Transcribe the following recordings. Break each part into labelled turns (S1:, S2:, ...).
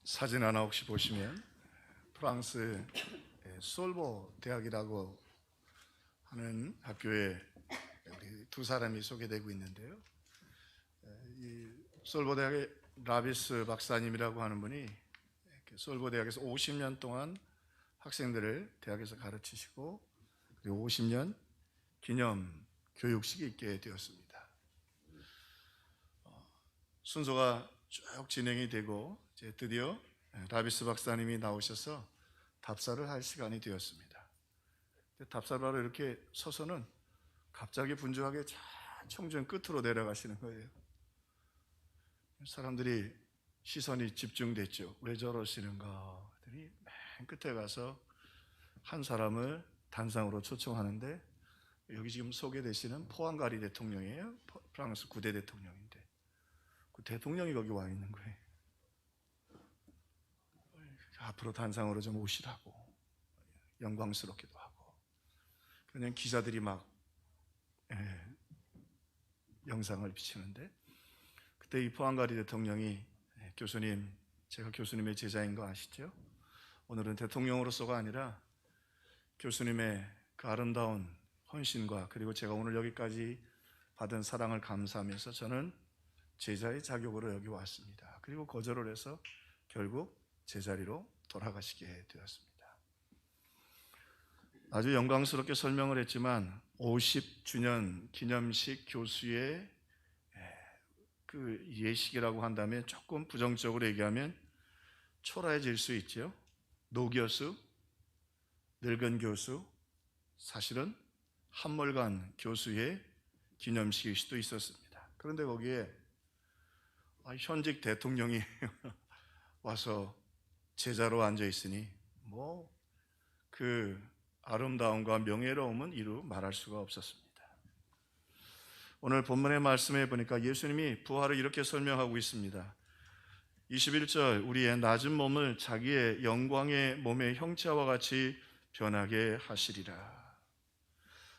S1: 사진 하나 혹시 보시면 프랑스 솔보 대학이라고 하는 학교에 우리 두 사람이 소개되고 있는데요. 이 솔보 대학의 라비스 박사님이라고 하는 분이 솔보 대학에서 50년 동안 학생들을 대학에서 가르치시고 그리고 50년 기념 교육식이 있게 되었습니다. 순서가 쭉 진행이 되고 이제 드디어 라비스 박사님이 나오셔서 답사를 할 시간이 되었습니다. 답사를 하러 이렇게 서서는 갑자기 분주하게 청중 끝으로 내려가시는 거예요. 사람들이 시선이 집중됐죠. 왜 저러시는가 했더니 맨 끝에 가서 한 사람을 단상으로 초청하는데, 여기 지금 소개되시는 포항가리 대통령이에요. 프랑스 9대 대통령인데 그 대통령이 거기 와 있는 거예요. 앞으로 단상으로 좀 오시라고 영광스럽기도 하고, 그냥 기자들이 막 영상을 비치는데, 그때 이 포항가리 대통령이 교수님, 제가 교수님의 제자인 거 아시죠? 오늘은 대통령으로서가 아니라 교수님의 그 아름다운 헌신과 그리고 제가 오늘 여기까지 받은 사랑을 감사하면서 저는 제자의 자격으로 여기 왔습니다. 그리고 거절을 해서 결국 제자리로 돌아가시게 되었습니다. 아주 영광스럽게 설명을 했지만 50주년 기념식 교수의 그 예식이라고 한다면 조금 부정적으로 얘기하면 초라해질 수 있죠. 노교수, 늙은 교수, 사실은 한물간 교수의 기념식일 수도 있었습니다. 그런데 거기에 현직 대통령이 와서 제자로 앉아 있으니 그 아름다움과 명예로움은 이루 말할 수가 없었습니다. 오늘 본문의 말씀에 보니까 예수님이 부활을 이렇게 설명하고 있습니다. 21절, 우리의 낮은 몸을 자기의 영광의 몸의 형체와 같이 변하게 하시리라.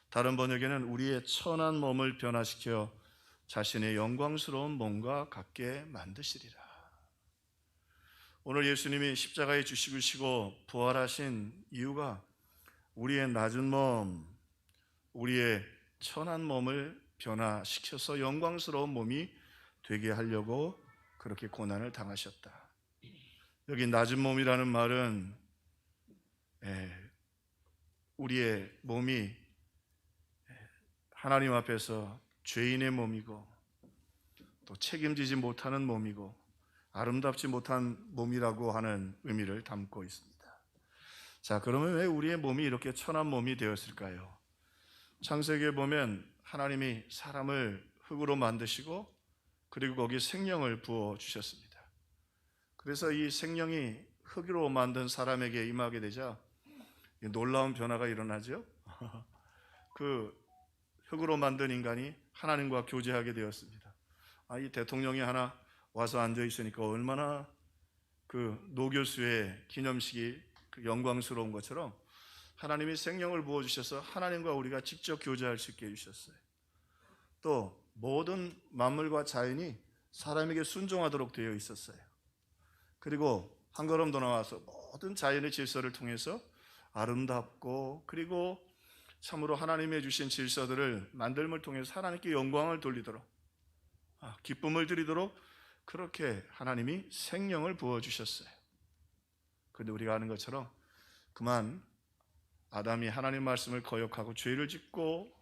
S1: 다른 번역에는 우리의 천한 몸을 변화시켜 자신의 영광스러운 몸과 같게 만드시리라. 오늘 예수님이 십자가에 죽으시고 부활하신 이유가 우리의 낮은 몸, 우리의 천한 몸을 변화시켜서 영광스러운 몸이 되게 하려고 그렇게 고난을 당하셨다. 여기 낮은 몸이라는 말은 우리의 몸이 하나님 앞에서 죄인의 몸이고 또 책임지지 못하는 몸이고 아름답지 못한 몸이라고 하는 의미를 담고 있습니다. 자, 그러면 왜 우리의 몸이 이렇게 천한 몸이 되었을까요? 창세기에 보면 하나님이 사람을 흙으로 만드시고 그리고 거기에 생명을 부어주셨습니다. 그래서 이 생명이 흙으로 만든 사람에게 임하게 되자 놀라운 변화가 일어나죠. 그 흙으로 만든 인간이 하나님과 교제하게 되었습니다. 이 대통령이 하나 와서 앉아 있으니까 얼마나 그 노교수의 기념식이 영광스러운 것처럼 하나님이 생명을 부어주셔서 하나님과 우리가 직접 교제할 수 있게 해주셨어요. 또 모든 만물과 자연이 사람에게 순종하도록 되어 있었어요. 그리고 한 걸음 더 나와서 모든 자연의 질서를 통해서 아름답고 그리고 참으로 하나님의 주신 질서들을 만듦을 통해서 하나님께 영광을 돌리도록 기쁨을 드리도록 그렇게 하나님이 생명을 부어주셨어요. 그런데 우리가 아는 것처럼 그만 아담이 하나님 말씀을 거역하고 죄를 짓고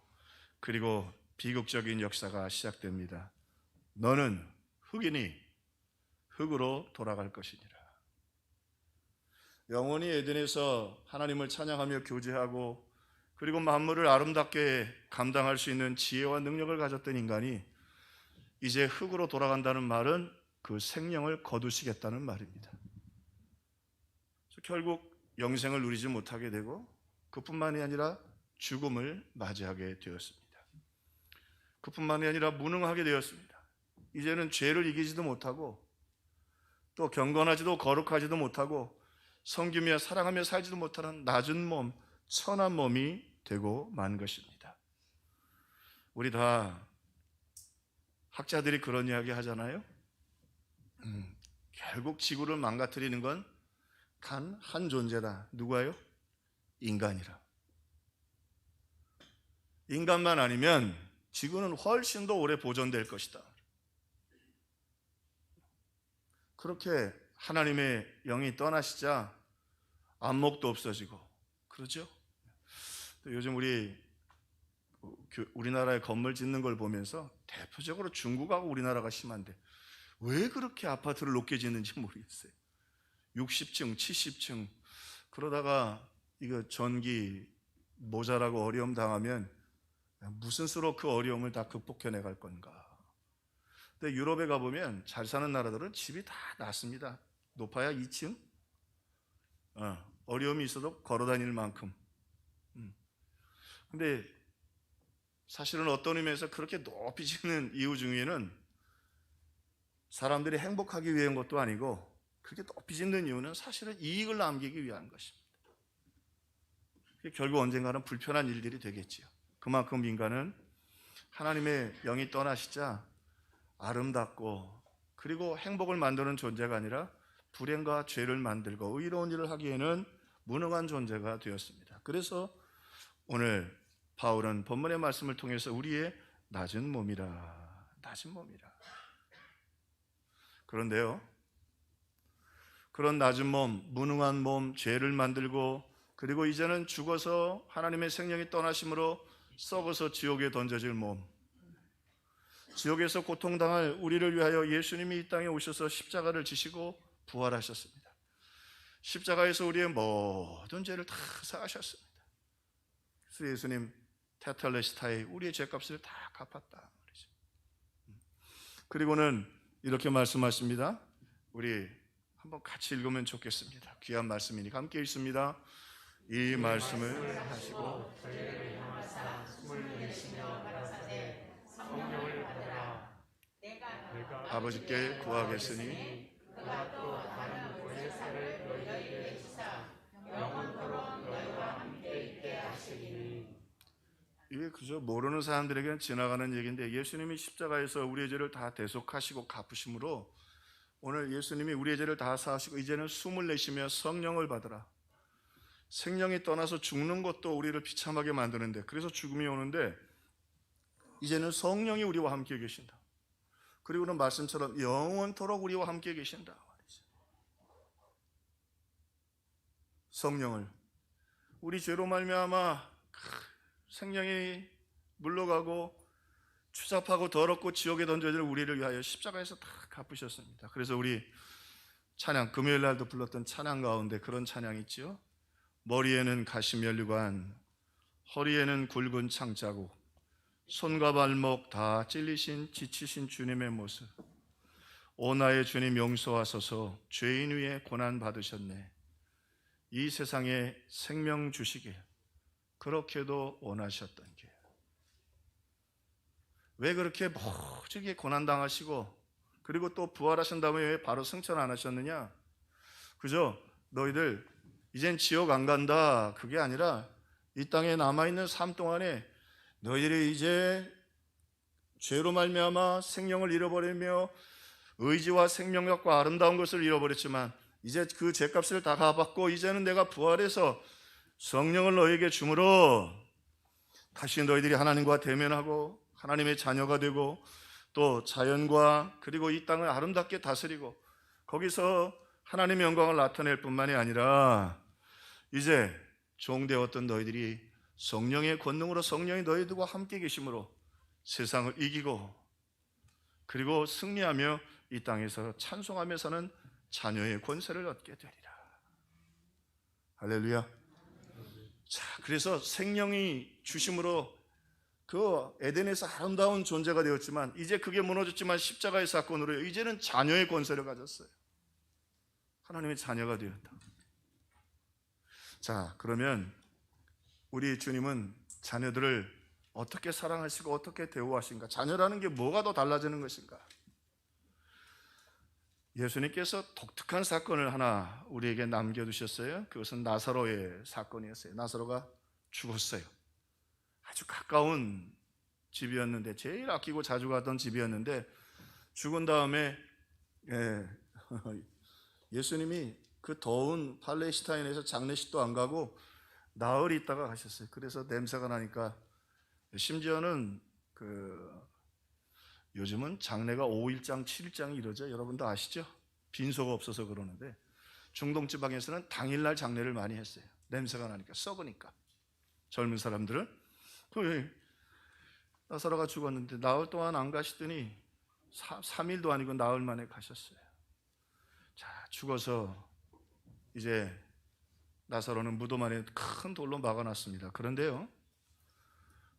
S1: 그리고 비극적인 역사가 시작됩니다. 너는 흙이니 흙으로 돌아갈 것이니라. 영원히 에덴에서 하나님을 찬양하며 교제하고 그리고 만물을 아름답게 감당할 수 있는 지혜와 능력을 가졌던 인간이 이제 흙으로 돌아간다는 말은 그 생명을 거두시겠다는 말입니다. 결국 영생을 누리지 못하게 되고 그뿐만이 아니라 죽음을 맞이하게 되었습니다. 그뿐만이 아니라 무능하게 되었습니다. 이제는 죄를 이기지도 못하고 또 경건하지도 거룩하지도 못하고 섬기며 사랑하며 살지도 못하는 낮은 몸, 천한 몸이 되고 만 것입니다. 우리 다 학자들이 그런 이야기 하잖아요. 결국 지구를 망가뜨리는 건 단 한 존재다. 누가요? 인간이라. 인간만 아니면 지구는 훨씬 더 오래 보존될 것이다. 그렇게 하나님의 영이 떠나시자 안목도 없어지고 그러죠. 요즘 우리나라의 건물 짓는 걸 보면서 대표적으로 중국하고 우리나라가 심한데 왜 그렇게 아파트를 높게 짓는지 모르겠어요. 60층, 70층 그러다가 이거 전기 모자라고 어려움 당하면 무슨 수로 그 어려움을 다 극복해 내갈 건가. 근데 유럽에 가보면 잘 사는 나라들은 집이 다 낮습니다. 높아야 2층. 어려움이 있어도 걸어 다닐 만큼. 근데 사실은 어떤 의미에서 그렇게 높이 짓는 이유 중에는 사람들이 행복하기 위한 것도 아니고 그렇게 높이 짓는 이유는 사실은 이익을 남기기 위한 것입니다. 결국 언젠가는 불편한 일들이 되겠지요. 그만큼 인간은 하나님의 영이 떠나시자 아름답고 그리고 행복을 만드는 존재가 아니라 불행과 죄를 만들고 의로운 일을 하기에는 무능한 존재가 되었습니다. 그래서 오늘 바울은 본문의 말씀을 통해서 우리의 낮은 몸이라. 그런데요, 그런 낮은 몸, 무능한 몸, 죄를 만들고 그리고 이제는 죽어서 하나님의 생명이 떠나심으로 썩어서 지옥에 던져질 몸, 지옥에서 고통당할 우리를 위하여 예수님이 이 땅에 오셔서 십자가를 지시고 부활하셨습니다. 십자가에서 우리의 모든 죄를 다 사하셨습니다. 그래서 예수님 테텔레스타이 우리의 죄값을 다 갚았다. 그리고는 이렇게 말씀하십니다. 우리 한번 같이 읽으면 좋겠습니다. 귀한 말씀이니까 함께 읽습니다. 이 말씀을 하시고 저희를 향하사 숨을 내쉬며 가라사대 성령을 받으라. 내가 아버지께 구하겠으니 그가 또 다른 보혜사를 너희에게 주사 영원토록 너희와 함께 있게 하시리니. 이게 그저 모르는 사람들에게는 지나가는 얘기인데 예수님이 십자가에서 우리의 죄를 다 대속하시고 갚으심으로 오늘 예수님이 우리의 죄를 다 사하시고 이제는 숨을 내쉬며 성령을 받으라. 생명이 떠나서 죽는 것도 우리를 비참하게 만드는데 그래서 죽음이 오는데 이제는 성령이 우리와 함께 계신다. 그리고는 말씀처럼 영원토록 우리와 함께 계신다. 성령을 우리 죄로 말미암아 생명이 물러가고 추잡하고 더럽고 지옥에 던져질 우리를 위하여 십자가에서 다 갚으셨습니다. 그래서 우리 찬양 금요일 날도 불렀던 찬양 가운데 그런 찬양 있죠. 머리에는 가시면류관, 허리에는 굵은 창자국, 손과 발목 다 찔리신 지치신 주님의 모습. 오 나의 주님 용서하소서. 죄인 위에 고난 받으셨네. 이 세상에 생명 주시길 그렇게도 원하셨던 게 왜 그렇게 모지게 고난당하시고 그리고 또 부활하신 다음에 왜 바로 승천 안 하셨느냐? 그죠? 너희들 이젠 지옥 안 간다 그게 아니라 이 땅에 남아있는 삶 동안에 너희들이 이제 죄로 말미암아 생명을 잃어버리며 의지와 생명력과 아름다운 것을 잃어버렸지만 이제 그 죄값을 다 갚았고 이제는 내가 부활해서 성령을 너희에게 주므로 다시 너희들이 하나님과 대면하고 하나님의 자녀가 되고 또 자연과 그리고 이 땅을 아름답게 다스리고 거기서 하나님의 영광을 나타낼 뿐만이 아니라 이제 종되었던 너희들이 성령의 권능으로 성령이 너희들과 함께 계심으로 세상을 이기고 그리고 승리하며 이 땅에서 찬송하며 사는 자녀의 권세를 얻게 되리라. 할렐루야. 자, 그래서 생명이 주심으로 그 에덴에서 아름다운 존재가 되었지만 이제 그게 무너졌지만 십자가의 사건으로 이제는 자녀의 권세를 가졌어요. 하나님의 자녀가 되었다. 자, 그러면 우리 주님은 자녀들을 어떻게 사랑하시고 어떻게 대우하신가? 자녀라는 게 뭐가 더 달라지는 것인가? 예수님께서 독특한 사건을 하나 우리에게 남겨두셨어요. 그것은 나사로의 사건이었어요. 나사로가 죽었어요. 아주 가까운 집이었는데 제일 아끼고 자주 가던 집이었는데 죽은 다음에 예수님이 그 더운 팔레스타인에서 장례식도 안 가고 나흘 있다가 가셨어요. 그래서 냄새가 나니까, 심지어는 요즘은 장례가 5일장, 7일장이 이러죠. 여러분도 아시죠? 빈소가 없어서 그러는데 중동 지방에서는 당일날 장례를 많이 했어요. 냄새가 나니까, 썩으니까. 젊은 사람들은 나사로가 죽었는데 나흘 동안 안 가시더니 3일도 아니고 나흘 만에 가셨어요. 자, 죽어서 이제 나사로는 무덤 안에 큰 돌로 막아놨습니다. 그런데요,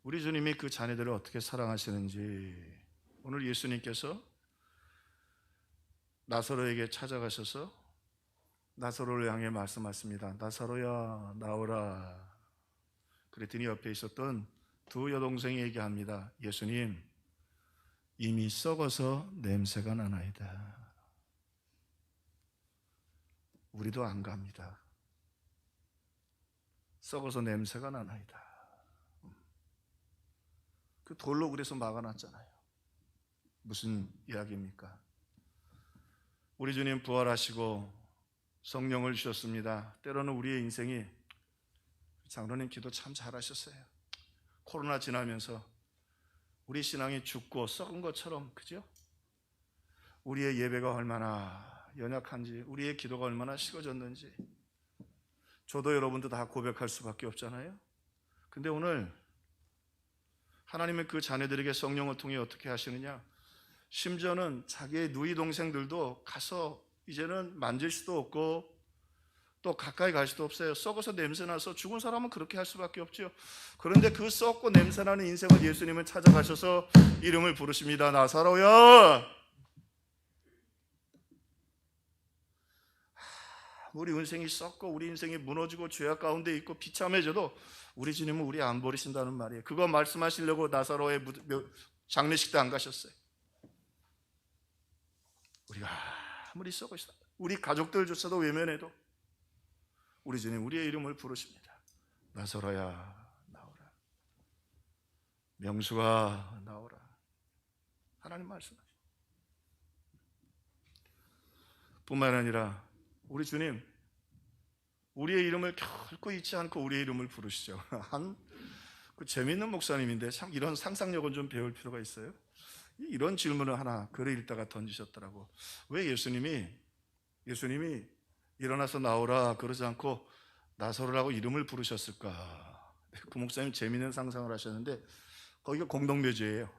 S1: 우리 주님이 그 자녀들을 어떻게 사랑하시는지 오늘 예수님께서 나사로에게 찾아가셔서 나사로를 향해 말씀하십니다. 나사로야, 나오라. 그랬더니 옆에 있었던 두 여동생이 얘기합니다. 예수님, 이미 썩어서 냄새가 나나이다. 우리도 안 갑니다. 썩어서 냄새가 나나이다. 그 돌로 그래서 막아놨잖아요. 무슨 이야기입니까? 우리 주님 부활하시고 성령을 주셨습니다. 때로는 우리의 인생이, 장로님 기도 참 잘하셨어요. 코로나 지나면서 우리 신앙이 죽고 썩은 것처럼, 그죠? 우리의 예배가 얼마나 연약한지, 우리의 기도가 얼마나 식어졌는지 저도 여러분도 다 고백할 수밖에 없잖아요. 근데 오늘 하나님의 그 자녀들에게 성령을 통해 어떻게 하시느냐, 심지어는 자기의 누이 동생들도 가서 이제는 만질 수도 없고 또 가까이 갈 수도 없어요. 썩어서 냄새나서 죽은 사람은 그렇게 할 수밖에 없죠. 그런데 그 썩고 냄새나는 인생을 예수님은 찾아가셔서 이름을 부르십니다. 나사로야, 우리 인생이 썩고 우리 인생이 무너지고 죄악 가운데 있고 비참해져도 우리 주님은 우리 안 버리신다는 말이에요. 그거 말씀하시려고 나사로의 장례식도 안 가셨어요. 우리가 아무리 썩으시다, 우리 가족들조차도 외면해도 우리 주님 우리의 이름을 부르십니다. 나사로야, 나오라. 명수가 나오라. 하나님 말씀하십니다. 뿐만 아니라 우리 주님 우리의 이름을 결코 잊지 않고 우리의 이름을 부르시죠. 그 재미있는 목사님인데 참 이런 상상력은 좀 배울 필요가 있어요. 이런 질문을 하나 글을 읽다가 던지셨더라고. 왜 예수님이 일어나서 나오라 그러지 않고 나서라고 이름을 부르셨을까? 그 목사님 재미있는 상상을 하셨는데 거기가 공동묘지예요.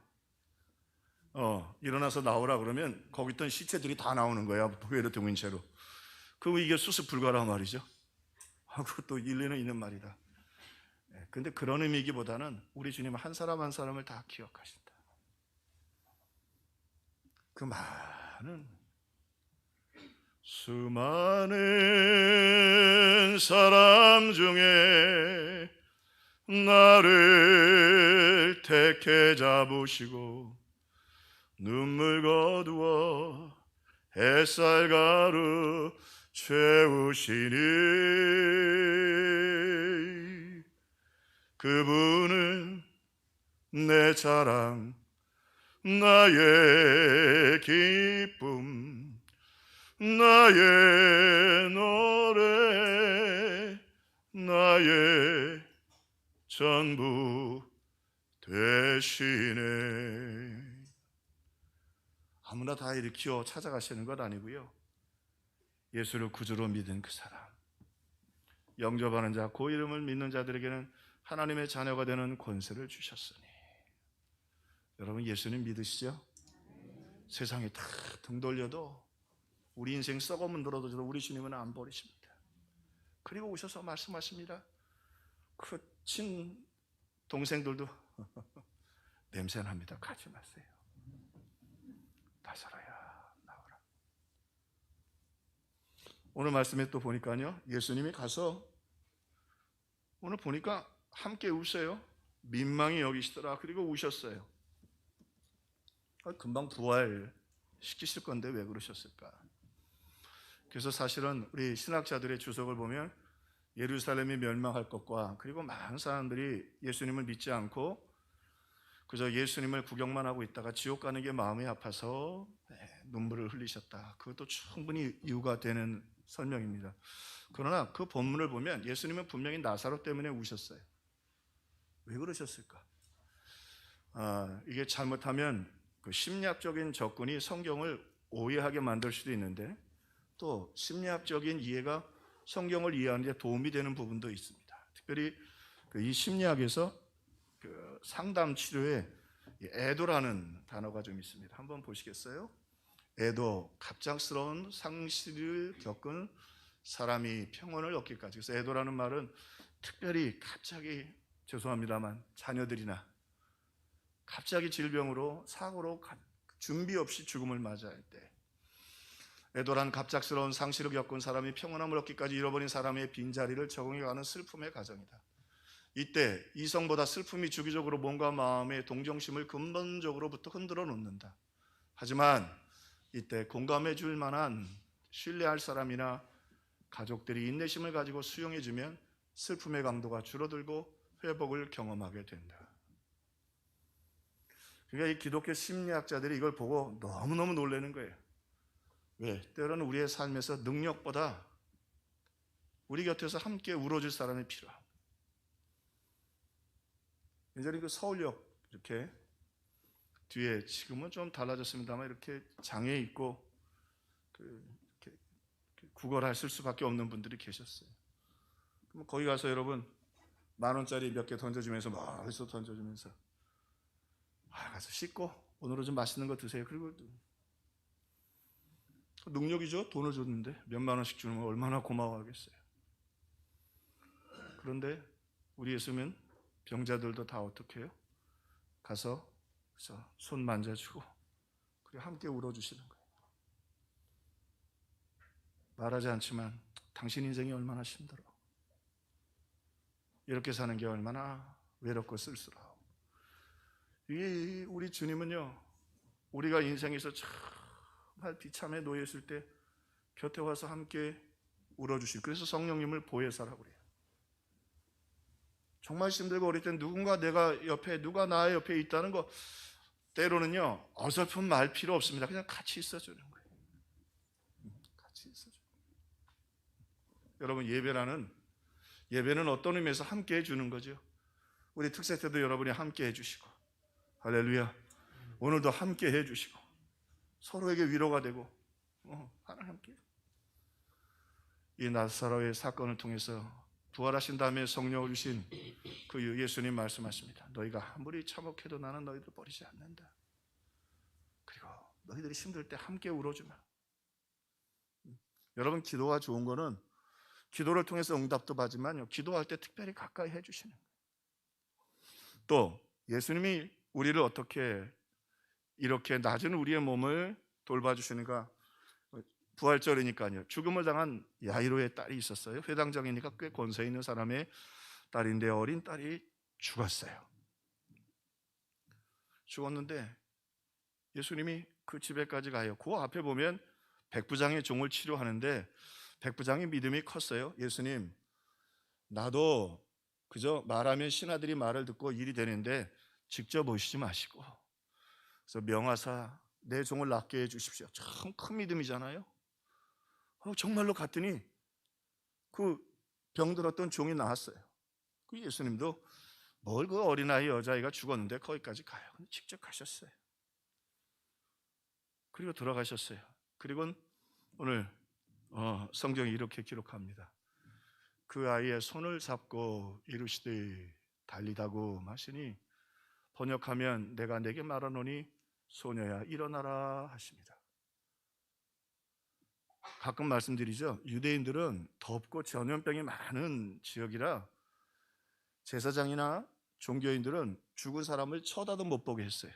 S1: 일어나서 나오라 그러면 거기 있던 시체들이 다 나오는 거야. 부회로 등인 채로. 그럼 이게 수습 불가란 말이죠. 그것도 일리는 있는 말이다. 근데 그런 의미이기보다는 우리 주님 한 사람 한 사람을 다 기억하신다. 그 많은 수많은 사람 중에 나를 택해 잡으시고 눈물 거두어 햇살 가루 채우시니 그분은 내 자랑, 나의 기쁨, 나의 노래, 나의 전부 되시네. 아무나 다 일으켜 찾아가시는 것 아니고요, 예수를 구주로 믿은 그 사람, 영접하는 자, 그 이름을 믿는 자들에게는 하나님의 자녀가 되는 권세를 주셨으니. 여러분 예수님 믿으시죠? 세상에 다 등 돌려도 우리 인생 썩어문 들어도 우리 주님은 안 버리십니다. 그리고 오셔서 말씀하십니다. 그 친 동생들도 냄새납니다. 가지 마세요. 나사로야, 나오라. 오늘 말씀에 또 보니까요, 예수님이 가서 오늘 보니까 함께 우세요. 민망히 여기시더라. 그리고 우셨어요. 금방 부활시키실 건데 왜 그러셨을까? 그래서 사실은 우리 신학자들의 주석을 보면 예루살렘이 멸망할 것과 그리고 많은 사람들이 예수님을 믿지 않고 그저 예수님을 구경만 하고 있다가 지옥 가는 게 마음이 아파서 눈물을 흘리셨다. 그것도 충분히 이유가 되는 설명입니다. 그러나 그 본문을 보면 예수님은 분명히 나사로 때문에 우셨어요. 왜 그러셨을까? 이게 잘못하면 그 심리학적인 접근이 성경을 오해하게 만들 수도 있는데, 또 심리학적인 이해가 성경을 이해하는 데 도움이 되는 부분도 있습니다. 특별히 이 심리학에서 그 상담 치료에 애도라는 단어가 좀 있습니다. 한번 보시겠어요? 애도, 갑작스러운 상실을 겪은 사람이 평온을 얻기까지. 그래서 애도라는 말은 특별히 갑자기, 죄송합니다만, 자녀들이나 갑자기 질병으로, 사고로 준비 없이 죽음을 맞이할 때, 애도란 갑작스러운 상실을 겪은 사람이 평온함을 얻기까지 잃어버린 사람의 빈자리를 적응해가는 슬픔의 과정이다. 이때 이성보다 슬픔이 주기적으로 몸과 마음의 동정심을 근본적으로부터 흔들어 놓는다. 하지만 이때 공감해 줄 만한 신뢰할 사람이나 가족들이 인내심을 가지고 수용해 주면 슬픔의 강도가 줄어들고 회복을 경험하게 된다. 그러니까 이 기독교 심리학자들이 이걸 보고 너무너무 놀라는 거예요. 왜? 때로는 우리의 삶에서 능력보다 우리 곁에서 함께 울어줄 사람이 필요하고, 예전에 그 서울역 이렇게 뒤에, 지금은 좀 달라졌습니다만, 이렇게 장애 있고 이렇게 구걸할 수밖에 없는 분들이 계셨어요. 그럼 거기 가서 여러분 10,000원짜리 몇 개 던져주면서, 멀리서 던져주면서, 가서 씻고 오늘은 좀 맛있는 거 드세요. 그리고 능력이죠. 돈을 줬는데 몇만 원씩 주는 거 얼마나 고마워하겠어요. 그런데 우리 예수님은 병자들도 다 어떻게 해요? 가서 손 만져주고 그리고 함께 울어주시는 거예요. 말하지 않지만 당신 인생이 얼마나 힘들어, 이렇게 사는 게 얼마나 외롭고 쓸쓸하고. 이게 우리 주님은요, 우리가 인생에서 정말 비참에 놓여 있을 때 곁에 와서 함께 울어주시고, 그래서 성령님을 보혜사라고 그래요. 정말 힘들고 어릴 때 누군가 누가 나의 옆에 있다는 거, 때로는요 어설픈 말 필요 없습니다. 그냥 같이 있어주는 거예요. 같이 있어주는 거예요. 여러분, 예배는 어떤 의미에서 함께 해주는 거죠. 우리 특세 때도 여러분이 함께 해주시고, 할렐루야, 오늘도 함께 해주시고 서로에게 위로가 되고, 하나님 함께. 이 나사로의 사건을 통해서 부활하신 다음에 성령을 주신 그 예수님 말씀하십니다. 너희가 아무리 참혹해도 나는 너희들 버리지 않는다. 그리고 너희들이 힘들 때 함께 울어주마. 여러분, 기도가 좋은 거는 기도를 통해서 응답도 받지만요, 기도할 때 특별히 가까이 해주시는 거예요. 또 예수님이 우리를 어떻게 이렇게 낮은 우리의 몸을 돌봐주시는가? 부활절이니까요, 죽음을 당한 야이로의 딸이 있었어요. 회당장이니까 꽤 권세 있는 사람의 딸인데, 어린 딸이 죽었어요. 죽었는데 예수님이 그 집에까지 가요. 그 앞에 보면 백부장의 종을 치료하는데, 백부장의 믿음이 컸어요. 예수님, 나도 그저 말하면 신하들이 말을 듣고 일이 되는데 직접 오시지 마시고, 그래서 명하사 내 종을 낫게 해주십시오. 참 큰 믿음이잖아요. 정말로 갔더니 그 병들었던 종이 나았어요. 그 예수님도 뭘, 그 어린아이 여자아이가 죽었는데 거기까지 가요. 직접 가셨어요. 그리고 돌아가셨어요. 그리고 오늘 성경이 이렇게 기록합니다. 그 아이의 손을 잡고 이르시되 달리다고 하시니, 번역하면 내가 내게 말하노니 소녀야 일어나라 하십니다. 가끔 말씀드리죠. 유대인들은 덥고 전염병이 많은 지역이라 제사장이나 종교인들은 죽은 사람을 쳐다도 못 보게 했어요.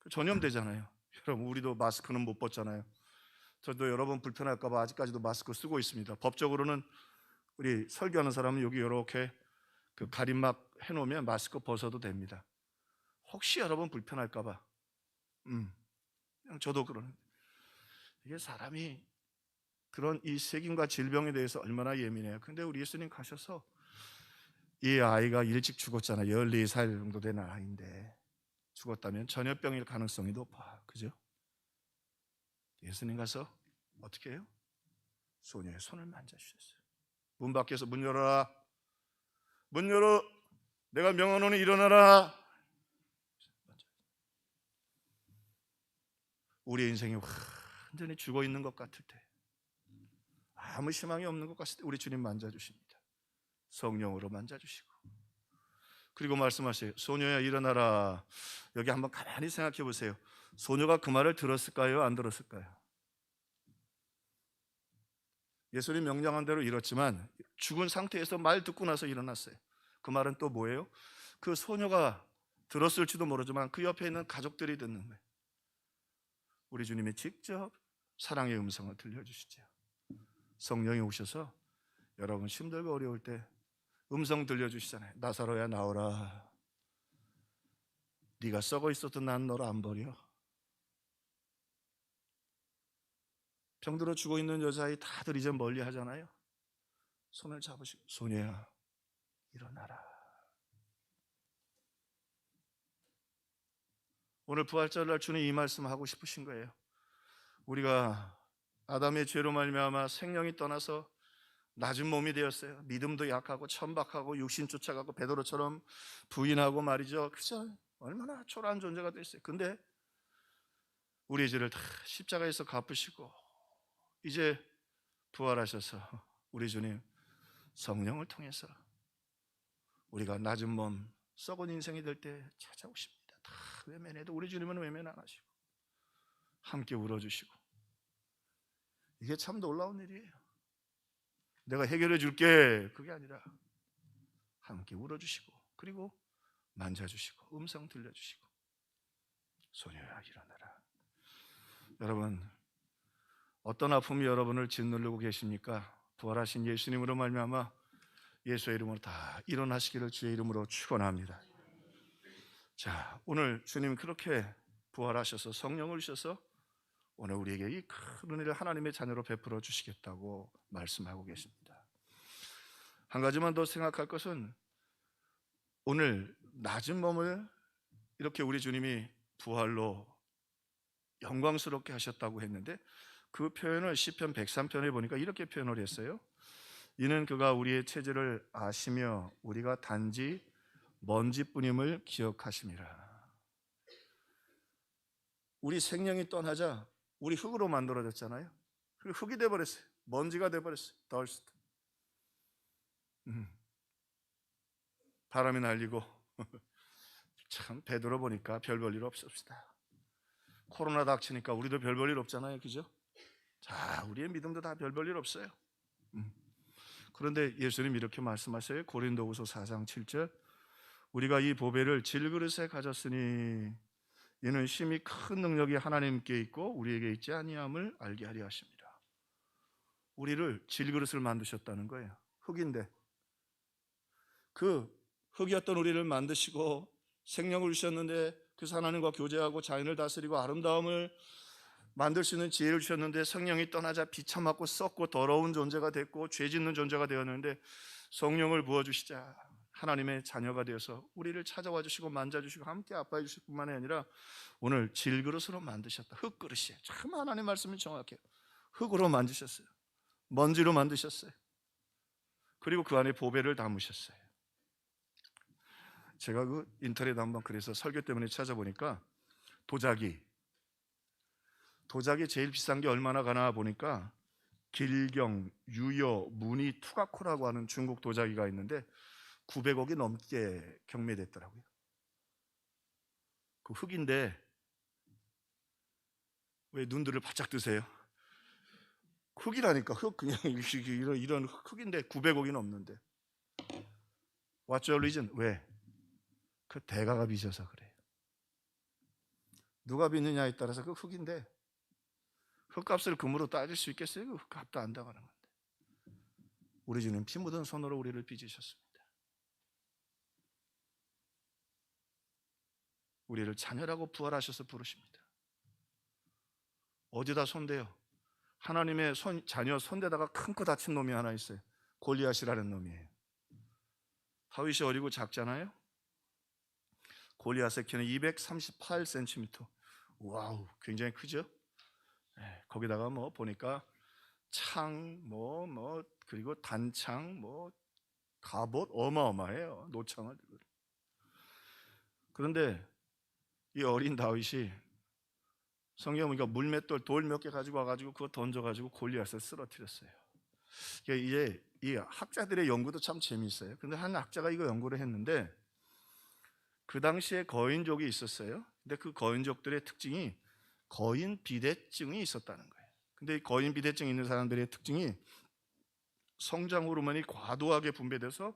S1: 전염되잖아요. 여러분, 우리도 마스크는 못 벗잖아요. 저도 여러분 불편할까 봐 아직까지도 마스크 쓰고 있습니다. 법적으로는 우리 설교하는 사람은 여기 이렇게 그 가림막 해놓으면 마스크 벗어도 됩니다. 혹시 여러분 불편할까 봐. 그냥 저도 그러는. 이게 사람이 그런 이 세균과 질병에 대해서 얼마나 예민해요. 근데 우리 예수님 가셔서 이 아이가 일찍 죽었잖아. 14살 정도 된 아이인데 죽었다면 전염병일 가능성이 높아. 그죠? 예수님 가서 어떻게 해요? 소녀의 손을 만져주셨어요. 문 밖에서 문 열어라. 문 열어. 내가 명하노니 일어나라. 우리의 인생이 완전히 죽어 있는 것 같을 때, 아무 희망이 없는 것 같을 때 우리 주님 만져주십니다. 성령으로 만져주시고, 그리고 말씀하세요. 소녀야 일어나라. 여기 한번 가만히 생각해 보세요. 소녀가 그 말을 들었을까요? 안 들었을까요? 예수님 명령한 대로 이뤘지만 죽은 상태에서 말 듣고 나서 일어났어요. 그 말은 또 뭐예요? 그 소녀가 들었을지도 모르지만 그 옆에 있는 가족들이 듣는 거예요. 우리 주님이 직접 사랑의 음성을 들려주시죠. 성령이 오셔서 여러분 힘들고 어려울 때 음성 들려주시잖아요. 나사로야 나오라. 네가 썩어 있어도 난 너를 안 버려. 병들어 죽어 있는 여자아이 다들 이제 멀리 하잖아요. 손을 잡으시고 소녀야 일어나라. 오늘 부활절날 주님 이 말씀 하고 싶으신 거예요. 우리가 아담의 죄로 말미암아 생명이 떠나서 낮은 몸이 되었어요. 믿음도 약하고 천박하고 육신 쫓아가고 베드로처럼 부인하고 말이죠. 그죠? 얼마나 초라한 존재가 됐어요. 근데 우리의 죄를 다 십자가에서 갚으시고 이제 부활하셔서 우리 주님 성령을 통해서 우리가 낮은 몸 썩은 인생이 될 때 찾아오십니다. 다 외면해도 우리 주님은 외면 안 하시고 함께 울어주시고, 이게 참 놀라운 일이에요. 내가 해결해 줄게 그게 아니라 함께 울어주시고, 그리고 만져주시고 음성 들려주시고 소녀야 일어나라. 여러분 어떤 아픔이 여러분을 짓누르고 계십니까? 부활하신 예수님으로 말미암아 예수의 이름으로 다 일어나시기를 주의 이름으로 축원합니다. 자, 오늘 주님 그렇게 부활하셔서 성령을 주셔서 오늘 우리에게 이 큰 은혜를 하나님의 자녀로 베풀어 주시겠다고 말씀하고 계십니다. 한 가지만 더 생각할 것은, 오늘 낮은 몸을 이렇게 우리 주님이 부활로 영광스럽게 하셨다고 했는데 그 표현을 시편 103편에 보니까 이렇게 표현을 했어요. 이는 그가 우리의 체질을 아시며 우리가 단지 먼지뿐임을 기억하심이라. 우리 생명이 떠나자 우리 흙으로 만들어졌잖아요. 흙이 돼버렸어요. 먼지가 돼버렸어요. 더스트. 바람이 날리고 참 베드로 보니까 별 볼 일 없읍시다. 코로나 닥치니까 우리도 별 볼 일 없잖아요. 그죠? 자, 우리의 믿음도 다 별 볼 일 없어요. 그런데 예수님 이렇게 말씀하셔요. 고린도후서 4장 7절, 우리가 이 보배를 질그릇에 가졌으니 이는 심히 큰 능력이 하나님께 있고 우리에게 있지 아니함을 알게 하려 하십니다. 우리를 질그릇을 만드셨다는 거예요. 흙인데 그 흙이었던 우리를 만드시고 생명을 주셨는데, 그래서 하나님과 교제하고 자연을 다스리고 아름다움을 만들 수 있는 지혜를 주셨는데 성령이 떠나자 비참하고 썩고 더러운 존재가 됐고 죄 짓는 존재가 되었는데 성령을 부어주시자 하나님의 자녀가 되어서 우리를 찾아와 주시고 만져주시고 함께 아파해 주실 뿐만 아니라 오늘 질그릇으로 만드셨다. 흙그릇이에요. 참 하나님 말씀이 정확해요. 흙으로 만드셨어요. 먼지로 만드셨어요. 그리고 그 안에 보배를 담으셨어요. 제가 그 인터넷 한번 그래서 설교 때문에 찾아보니까 도자기 제일 비싼 게 얼마나 가나 보니까 길경, 유여, 무늬, 투가코라고 하는 중국 도자기가 있는데 900억이 넘게 경매됐더라고요. 그 흙인데 왜 눈들을 바짝 뜨세요? 흙이라니까. 흙 그냥 이런 흙인데 900억이 넘는데. What's your reason? 왜? 그 대가가 빚어서 그래요. 누가 빚느냐에 따라서 그 흙인데 흙값을 금으로 따질 수 있겠어요? 그 흙값도 안 당하는 건데. 우리 주님 피 묻은 손으로 우리를 빚으셨습니다. 우리를 자녀라고 부활하셔서 부르십니다. 어디다 손대요? 하나님의 자녀 손대다가 큰 코 다친 놈이 하나 있어요. 골리앗이라는 놈이에요. 다윗이 어리고 작잖아요. 골리앗의 키는 238cm. 와우, 굉장히 크죠? 네, 거기다가 뭐 보니까 창, 그리고 단창, 갑옷 어마어마해요. 노창을. 그런데 이 어린 다윗이 성경 보니까 물맷돌 돌 몇 개 가지고 와가지고 그거 던져가지고 골리앗을 쓰러뜨렸어요. 이제 이 학자들의 연구도 참 재미있어요. 근데 한 학자가 이거 연구를 했는데 그 당시에 거인족이 있었어요. 근데 그 거인족들의 특징이 거인 비대증이 있었다는 거예요. 근데 이 거인 비대증이 있는 사람들의 특징이 성장 호르몬이 과도하게 분비돼서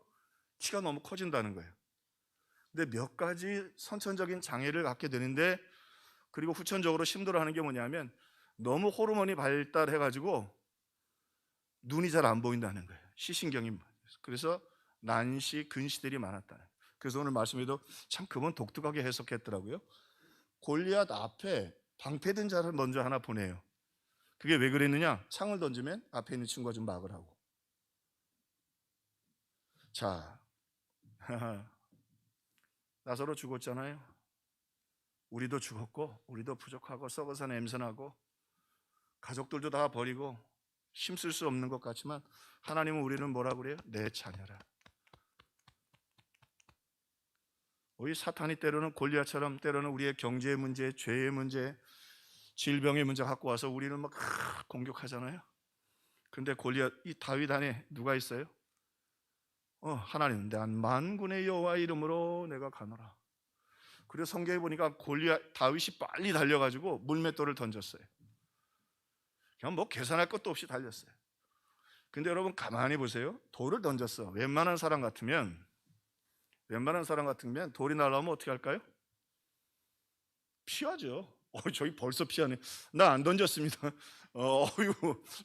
S1: 키가 너무 커진다는 거예요. 근데 몇 가지 선천적인 장애를 갖게 되는데, 그리고 후천적으로 힘들어하는 게 뭐냐면 너무 호르몬이 발달해가지고 눈이 잘 안 보인다는 거예요. 시신경이. 그래서 난시, 근시들이 많았다는 거예요. 그래서 오늘 말씀에도 참 그분 독특하게 해석했더라고요. 골리앗 앞에 방패든 자를 먼저 하나 보내요. 그게 왜 그랬느냐? 창을 던지면 앞에 있는 친구가 좀 막으라고. 자, 나사로 죽었잖아요. 우리도 죽었고, 우리도 부족하고, 썩어서 냄새나고, 가족들도 다 버리고 힘쓸 수 없는 것 같지만 하나님은 우리를 뭐라고 그래요? 내 자녀라. 우리 사탄이 때로는 골리앗처럼 때로는 우리의 경제의 문제, 죄의 문제, 질병의 문제 갖고 와서 우리를 막 공격하잖아요. 근데 골리앗, 이 다윗 안에 누가 있어요? 하나님, 난 만군의 여호와 이름으로 내가 가노라. 그리고 성경에 보니까 골리앗, 다윗이 빨리 달려가지고 물맷돌을 던졌어요. 그냥 뭐 계산할 것도 없이 달렸어요. 근데 여러분 가만히 보세요. 돌을 던졌어. 웬만한 사람 같으면 돌이 날아오면 어떻게 할까요? 피하죠. 저기 벌써 피하네. 나 안 던졌습니다.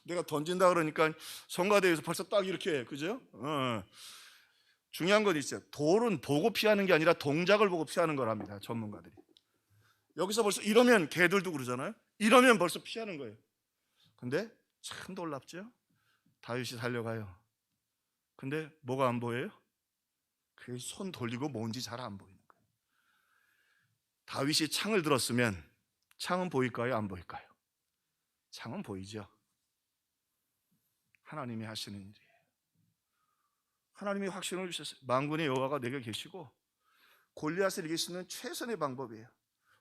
S1: 내가 던진다 그러니까 성가대에서 벌써 딱 이렇게 해. 그죠? 중요한 건 있어요. 돌은 보고 피하는 게 아니라 동작을 보고 피하는 거랍니다. 전문가들이. 여기서 벌써 이러면 개들도 그러잖아요. 이러면 벌써 피하는 거예요. 근데 참 놀랍죠? 다윗이 달려가요. 근데 뭐가 안 보여요? 그 손 돌리고 뭔지 잘 안 보이는 거예요. 다윗이 창을 들었으면 창은 보일까요? 안 보일까요? 창은 보이죠. 하나님이 하시는 일이에요. 하나님이 확신을 주셨어요. 만군의 여호와가 내게 계시고 골리앗을 이길 수 있는 최선의 방법이에요.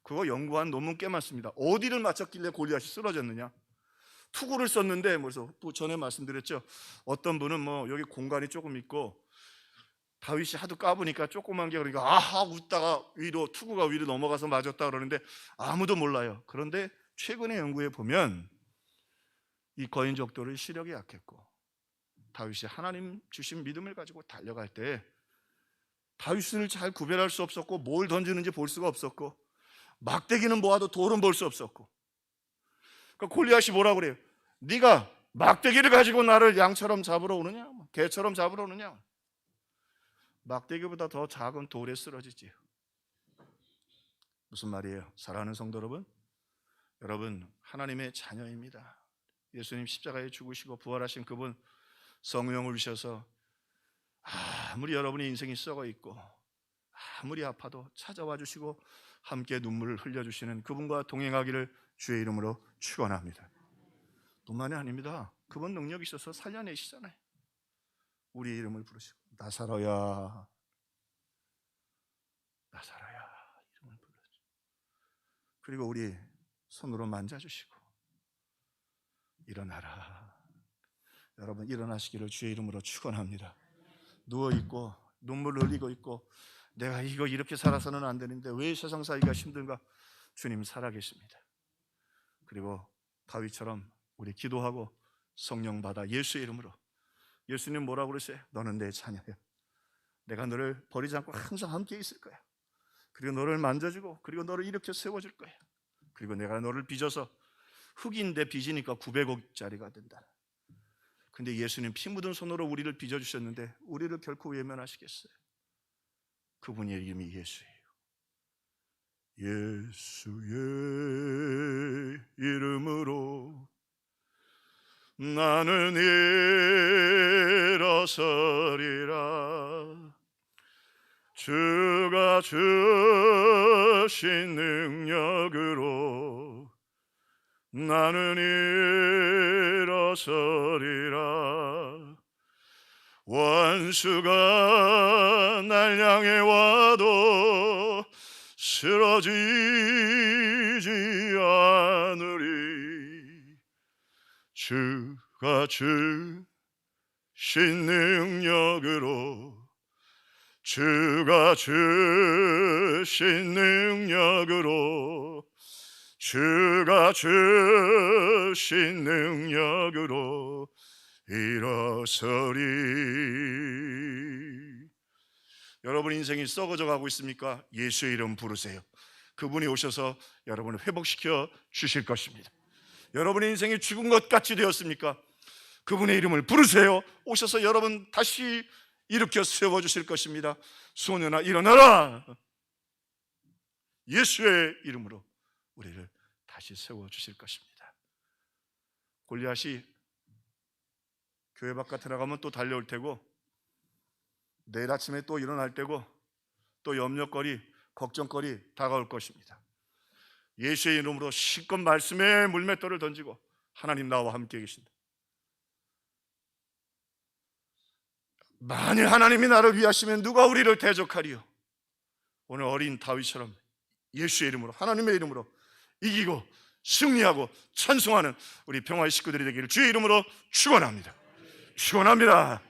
S1: 그거 연구한 논문 꽤 많습니다. 어디를 맞췄길래 골리앗이 쓰러졌느냐? 투구를 썼는데, 그래서 또 전에 말씀드렸죠. 어떤 분은 여기 공간이 조금 있고 다윗이 하도 까부니까 조그만 게, 그러니까 아하 웃다가 투구가 위로 넘어가서 맞았다 그러는데 아무도 몰라요. 그런데 최근의 연구에 보면 이 거인족들은 시력이 약했고 다윗이 하나님 주신 믿음을 가지고 달려갈 때 다윗을 잘 구별할 수 없었고, 뭘 던지는지 볼 수가 없었고, 막대기는 모아도 돌은 볼 수 없었고, 그러니까 골리앗이 뭐라고 그래요? 네가 막대기를 가지고 나를 양처럼 잡으러 오느냐? 개처럼 잡으러 오느냐? 막대기보다 더 작은 돌에 쓰러지지요. 무슨 말이에요? 사랑하는 성도 여러분 하나님의 자녀입니다. 예수님 십자가에 죽으시고 부활하신 그분, 성령을 주셔서 아무리 여러분의 인생이 썩어 있고 아무리 아파도 찾아와 주시고 함께 눈물을 흘려주시는 그분과 동행하기를 주의 이름으로 축원합니다. 뿐만이 아닙니다. 그분 능력이 있어서 살려내시잖아요. 우리 이름을 부르시고 나사로야 이름을 불러주시고, 그리고 우리 손으로 만져주시고 일어나라. 여러분 일어나시기를 주의 이름으로 축원합니다. 누워있고 눈물을 흘리고 있고 내가 이거 이렇게 살아서는 안 되는데 왜 세상 살기가 힘든가? 주님 살아계십니다. 그리고 다윗처럼 우리 기도하고 성령 받아 예수의 이름으로. 예수님 뭐라고 그러세요? 너는 내 자녀야. 내가 너를 버리지 않고 항상 함께 있을 거야. 그리고 너를 만져주고, 그리고 너를 이렇게 세워줄 거야. 그리고 내가 너를 빚어서, 흙인데 빚이니까 900억짜리가 된다. 근데 예수님 피 묻은 손으로 우리를 빚어주셨는데 우리를 결코 외면하시겠어요? 그분의 이름이 예수예요. 예수의 이름으로 나는 일어서리라. 주가 주신 능력으로 나는 일어서리라. 원수가 날 향해 와도 쓰러지지 않으리. 주가 주신 능력으로, 주가 주신 능력으로, 주가 주신 능력으로 일어서리. 여러분 인생이 썩어져 가고 있습니까? 예수의 이름 부르세요. 그분이 오셔서 여러분을 회복시켜 주실 것입니다. 여러분의 인생이 죽은 것 같이 되었습니까? 그분의 이름을 부르세요. 오셔서 여러분 다시 일으켜 세워주실 것입니다. 소년아 일어나라. 예수의 이름으로 우리를 다시 세워주실 것입니다. 골리앗이 교회 바깥에 나가면 또 달려올 테고, 내일 아침에 또 일어날 때고, 또 염려거리, 걱정거리 다가올 것입니다. 예수의 이름으로 실컷 말씀의 물맷돌을 던지고, 하나님 나와 함께 계신다. 만일 하나님이 나를 위하시면 누가 우리를 대적하리요? 오늘 어린 다윗처럼 예수의 이름으로, 하나님의 이름으로 이기고 승리하고 찬송하는 우리 평화의 식구들이 되기를 주의 이름으로 축원합니다. 축원합니다.